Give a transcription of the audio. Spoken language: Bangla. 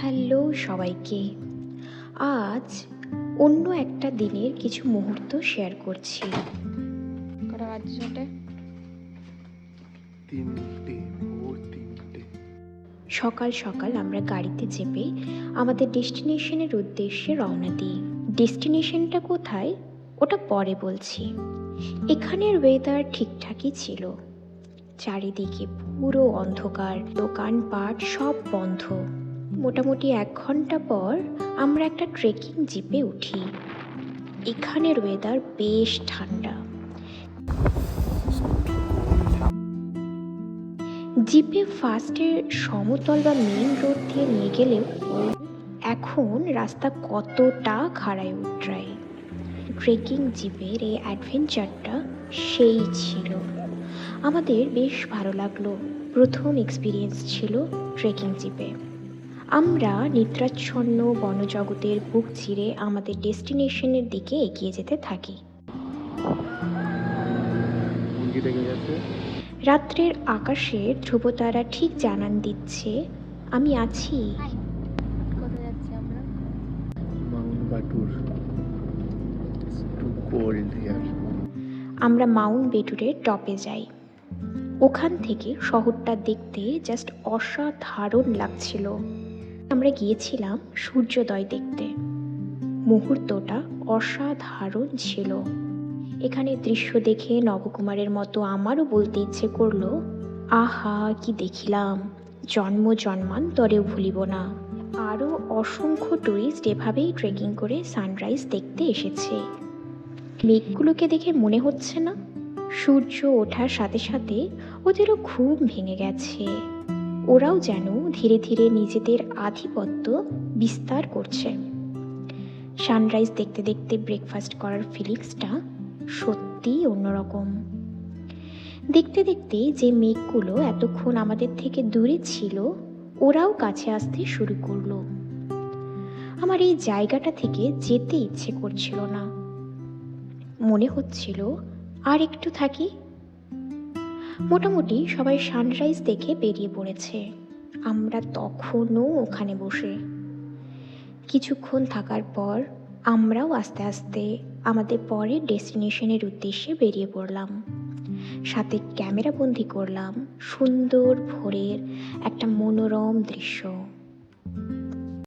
হ্যালো সবাইকে। আজ অন্য একটা দিনের কিছু মুহূর্ত শেয়ার করছি। কটা বাজছে ওটা? 3টে। সকাল সকাল আমরা গাড়িতে চেপে আমাদের ডেস্টিনেশনের উদ্দেশ্যে রওনা দিই। ডেস্টিনেশনটা কোথায় ওটা পরে বলছি। এখানের ওয়েদার ঠিকঠাকই ছিল। চারিদিকে পুরো অন্ধকার, দোকানপাট সব বন্ধ। মোটামুটি 1 ঘন্টা পর আমরা একটা ট্রেকিং জিপে উঠি। এখানের ওয়েদার বেশ ঠান্ডা। জিপে ফার্স্টে সমতল বা মেইন রোড দিয়ে নিয়ে গেলেও এখন রাস্তা কতটা খাড়ায় উতরায়। ট্রেকিং জিপের এই অ্যাডভেঞ্চারটা সেই ছিল। আমাদের বেশ ভালো লাগলো। প্রথম এক্সপিরিয়েন্স ছিল ট্রেকিং জিপে। আমরা নিদ্রাচ্ছন্ন বনজগতের বুক চিরে আমাদের ডেস্টিনেশনের দিকে এগিয়ে যেতে থাকি। রাত্রের আকাশের ধ্রুবতারা ঠিক জানান দিচ্ছে আমি আছি। কোথায় যাচ্ছি আমরা? Mount Batur. Cold here. আমরা মাউন্ট বেটুরের টপে যাই। ওখান থেকে শহরটা দেখতে জাস্ট অসাধারণ লাগছিল। আমরা গিয়েছিলাম সূর্যোদয় দেখতে। মুহূর্তটা অসাধারণ ছিল। এখানে দৃশ্য দেখে নবকুমারের মতো আমারও বলতে ইচ্ছে করলো, আহা কি দেখিলাম, জন্ম জন্মান্তরেও ভুলিব না। আরও অসংখ্য টুরিস্ট এভাবেই ট্রেকিং করে সানরাইজ দেখতে এসেছে। মেঘগুলোকে দেখে মনে হচ্ছে না সূর্য ওঠার সাথে সাথে ওদেরও ঘুম ভেঙে গেছে। ওরাও যেন ধীরে ধীরে নিজেদের আধিপত্য বিস্তার করছে। সানরাইজ দেখতে দেখতে ব্রেকফাস্ট করার ফিলিংসটা সত্যিই অন্যরকম। দেখতে দেখতে যে মেঘগুলো এতক্ষণ আমাদের থেকে দূরে ছিল ওরাও কাছে আসতে শুরু করলো। আমার এই জায়গাটা থেকে যেতে ইচ্ছে করছিল না। মনে হচ্ছিল আর একটু থাকি। মোটামুটি সবাই সানরাইজ দেখে বেরিয়ে পড়েছে। আমরা তখনও ওখানে বসে। কিছুক্ষণ থাকার পর আমরাও আস্তে আস্তে আমাদের পরের ডেস্টিনেশনের উদ্দেশ্যে বেরিয়ে পড়লাম। সাথে ক্যামেরা বন্দি করলাম সুন্দর ভোরের একটা মনোরম দৃশ্য।